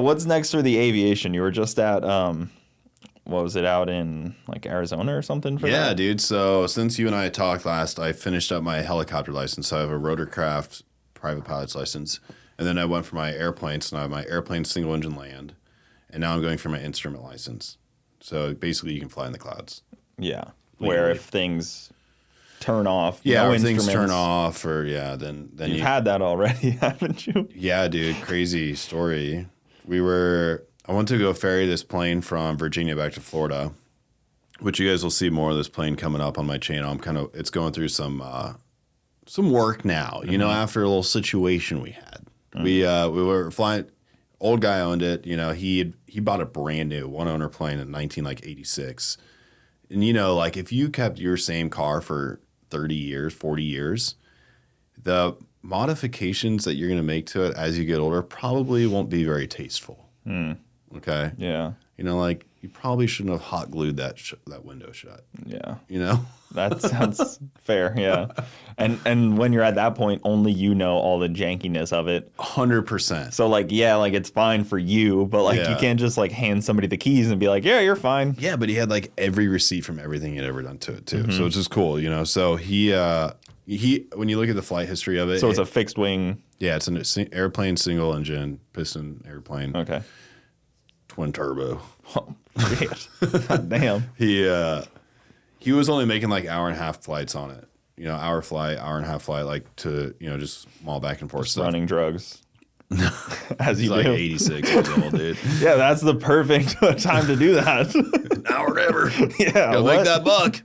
What's next for the aviation? You were just at what was it, out in like Arizona or something for that? Dude. So since you and I talked last, I finished up my helicopter license. So I have a rotorcraft private pilot's license. And then I went for my airplane. So now I have my airplane single engine land. And now I'm going for my instrument license. So basically you can fly in the clouds. Yeah. Where if things turn off, yeah, no if things turn instruments. off, or then You've had that already, haven't you? Yeah, dude, crazy story. I went to go ferry this plane from Virginia back to Florida, which you guys will see more of this plane coming up on my channel. It's going through some work now, you know, after a little situation we had. We were flying, old guy owned it, you know, he bought a brand new one owner plane in 1986. And you know, like if you kept your same car for 30 years, 40 years, the modifications that you're going to make to it as you get older probably won't be very tasteful. Okay. Yeah. You know, like you probably shouldn't have hot glued that window shut. Yeah. You know, that sounds fair. Yeah. And when you're at that point, only you know all the jankiness of it. 100%. So like, yeah, like it's fine for you, but like you can't just like hand somebody the keys and be like, yeah, you're fine. Yeah, but he had like every receipt from everything he'd ever done to it too. So it's just cool, you know. So he when you look at the flight history of it, so it's a fixed wing. Yeah, it's an airplane, single engine, piston airplane. Okay. Twin turbo. Oh, God damn. He was only making like hour and a half flights on it. You know, hour and a half flight, like to, you know, just small back and forth Just stuff. running drugs. As you He's do. like 86 years old, dude. Yeah, that's the perfect time to do that. Now or never. Yeah. Gotta make that buck.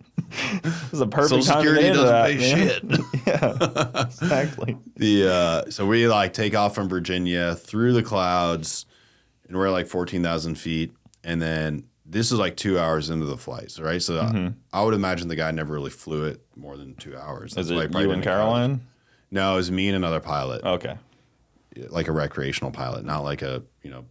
This is a perfect Social time to Security get into doesn't that, pay man. shit. Yeah, exactly. So we like take off from Virginia through the clouds, and we're at like 14,000 feet. And then this is like 2 hours into the flight, right? So I would imagine the guy never really flew it more than 2 hours. Is it you and Caroline? No, it was me and another pilot. Okay. Like a recreational pilot, not like a, you know,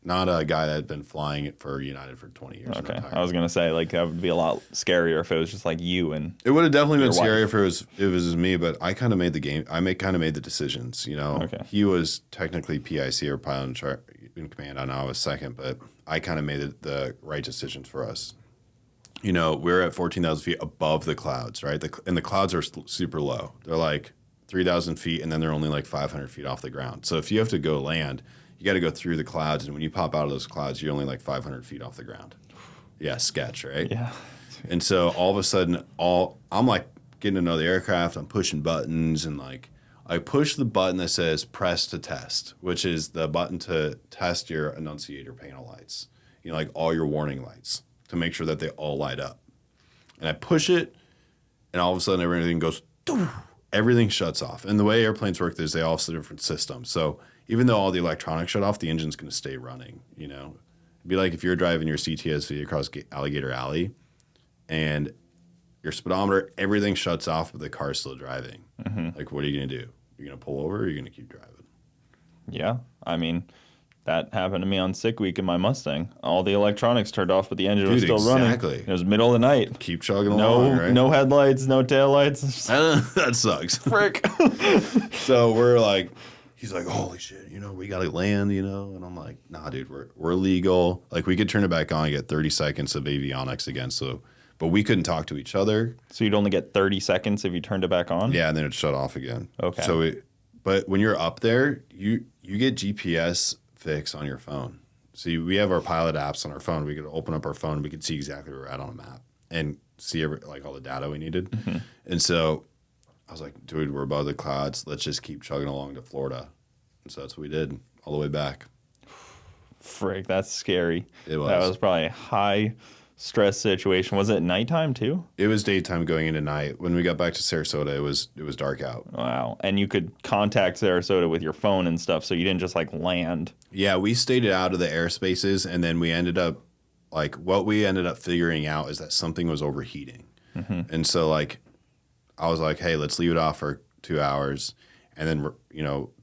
not a guy that had been flying it for United for 20 years. Okay. I was going to say, like, that would be a lot scarier if it was just like you and it would have definitely been your scarier wife. if it was me, but I kind of made the game. Kind of made the decisions, you know. Okay. He was technically PIC or pilot in command. I know I was second, but I kind of made the right decisions for us. You know, we're at 14,000 feet above the clouds, right? And the clouds are super low. They're like 3,000 feet, and then they're only like 500 feet off the ground. So if you have to go land, you got to go through the clouds, and when you pop out of those clouds, you're only like 500 feet off the ground. Yeah, sketch, right? yeah. And so all of a sudden, I'm like getting to know the aircraft. I'm pushing buttons, and like I push the button that says "press to test," which is the button to test your annunciator panel lights. You know, like all your warning lights to make sure that they all light up. And I push it, and all of a sudden, everything goes. Doof. Everything shuts off. And the way airplanes work is they all have different systems. So even though all the electronics shut off, the engine's going to stay running, you know. It'd be like if you're driving your CTSV across Alligator Alley and your speedometer, everything shuts off, but the car's still driving. Like, what are you going to do? You're going to pull over or you're going to keep driving? Yeah. I mean, that happened to me on sick week in my Mustang. All the electronics turned off, but the engine was still running. It was middle of the night. Keep chugging along, right? No headlights, no taillights. That sucks. Frick. So we're like, he's like, holy shit, you know, we got to land, you know? And I'm like, nah, dude, we're legal. Like, we could turn it back on and get 30 seconds of avionics again. So, but we couldn't talk to each other. So you'd only get 30 seconds if you turned it back on? Yeah, and then it shut off again. Okay. So, but when you're up there, you get GPS fix on your phone. So we have our pilot apps on our phone. We could open up our phone. We could see exactly where we're at on a map and see all the data we needed. And so I was like, dude, we're above the clouds. Let's just keep chugging along to Florida. And so that's what we did all the way back. Frick, that's scary. It was. That was probably a high stress situation. Was it nighttime too? It was daytime going into night. When we got back to Sarasota, it was dark out. Wow. And you could contact Sarasota with your phone and stuff, so you didn't just like land. Yeah, we stayed out of the airspaces, and then we ended up what we ended up figuring out is that something was overheating. And so I was like, hey, let's leave it off for 2 hours, and then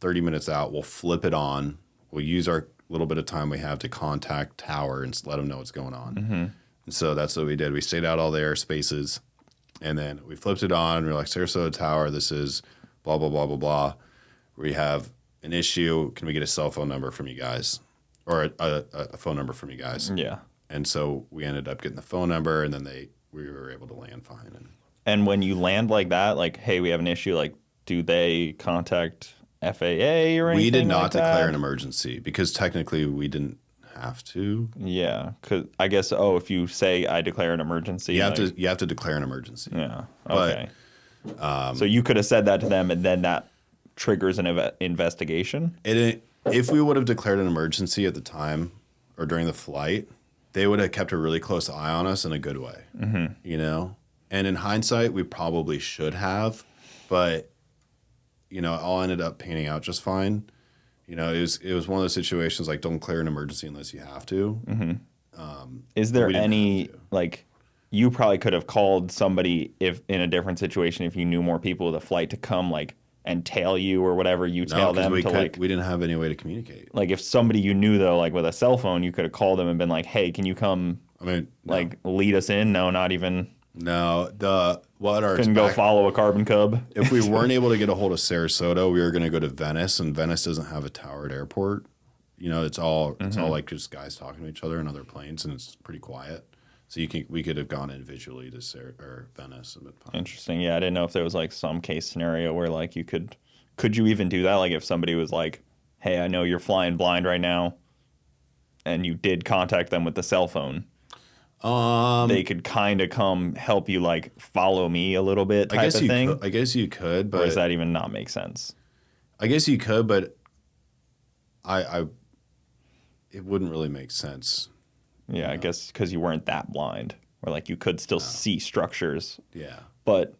30 minutes out, we'll flip it on. We'll use our little bit of time we have to contact tower and let them know what's going on. And so that's what we did. We stayed out all the airspaces, and then we flipped it on. We were like, Sarasota Tower, this is blah, blah, blah, blah, blah. We have an issue. Can we get a cell phone number from you guys? or a phone number from you guys. Yeah. And so we ended up getting the phone number, and then we were able to land fine. And when you land like that, like, hey, we have an issue, like, do they contact FAA or anything? We did not like declare that? an emergency because technically we didn't have to. Yeah, because I guess, if you say I declare an emergency. You have to declare an emergency. Yeah, okay. So you could have said that to them, and then that triggers an investigation? If we would have declared an emergency at the time or during the flight, they would have kept a really close eye on us in a good way, you know? And in hindsight, we probably should have, but, you know, it all ended up panning out just fine. You know, it was one of those situations like don't declare an emergency unless you have to. Is there any, like, you probably could have called somebody if in a different situation if you knew more people with a flight to come, like, and tail you or whatever, you tail them we didn't have any way to communicate. Like if somebody you knew though, like with a cell phone, you could have called them and been like, "Hey, can you come? Lead us in?" No, not even. No, couldn't go follow a carbon cub. If we weren't able to get a hold of Sarasota, we were going to go to Venice, and Venice doesn't have a towered airport. You know, it's all like just guys talking to each other in other planes, and it's pretty quiet. So we could have gone individually to Venice. Interesting. Yeah, I didn't know if there was like some case scenario where like you could you even do that? Like if somebody was like, "Hey, I know you're flying blind right now," and you did contact them with the cell phone, they could kind of come help you, like follow me a little bit type of thing. I guess you could, but or does that even not make sense? I guess you could, but it wouldn't really make sense. Yeah, I guess because you weren't that blind, or like you could still see structures. Yeah. But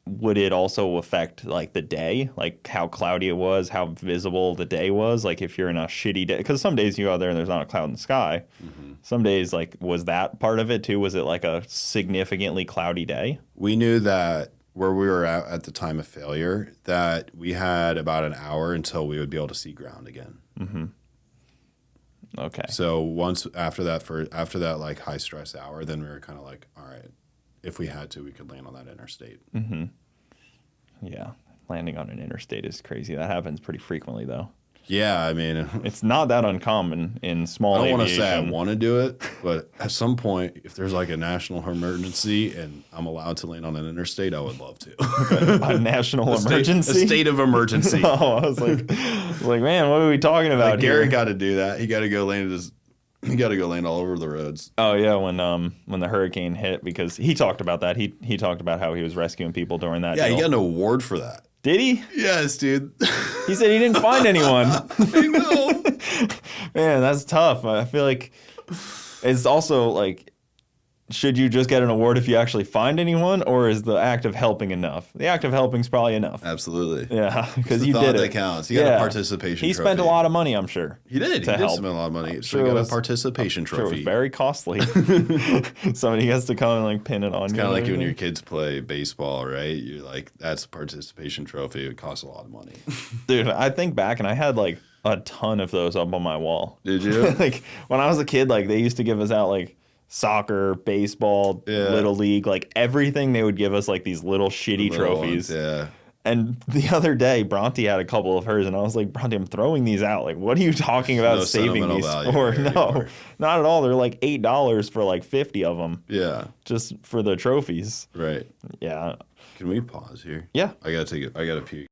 would it also affect like the day, like how cloudy it was, how visible the day was? Like if you're in a shitty day, because some days you go out there and there's not a cloud in the sky. Some days, like, was that part of it too? Was it like a significantly cloudy day? We knew that where we were at the time of failure, that we had about an hour until we would be able to see ground again. Okay. So once after that like high stress hour, then we were kind of like, all right, if we had to, we could land on that interstate. Yeah, landing on an interstate is crazy. That happens pretty frequently, though. Yeah, I mean, it's not that uncommon in small aviation. I don't want to say I want to do it, but at some point, if there's like a national emergency and I'm allowed to land on an interstate, I would love to. A national emergency? A state of emergency. Oh, I was like, man, what are we talking about here? Garrett got to do that. He got to go land He got to go land all over the roads. Oh yeah, when the hurricane hit, because he talked about that. He talked about how he was rescuing people during that. Yeah, he got an award for that. Did he? Yes, dude. He said he didn't find anyone. I know. Man, that's tough. I feel like it's also like, should you just get an award if you actually find anyone, or is the act of helping enough? The act of helping is probably enough. Absolutely. Yeah, because you did it. That counts. He got a participation He trophy. spent a lot of money, I'm sure. He did. He did spend a lot of money. So he got a participation trophy. Sure, it was very costly. Somebody has to come and like pin it on you. It's kind of like when your kids play baseball, right? You're like, that's a participation trophy. It costs a lot of money. Dude, I think back and I had like a ton of those up on my wall. Did you? Like when I was a kid, like they used to give us out like soccer, baseball, little league, like everything. They would give us like these little shitty trophies. Yeah. And the other day, Bronte had a couple of hers, and I was like, Bronte, I'm throwing these out. Like, what are you talking about saving these for? No, not at all. They're like $8 for like 50 of them. Yeah. Just for the trophies. Right. Yeah. Can we pause here? Yeah. I gotta puke.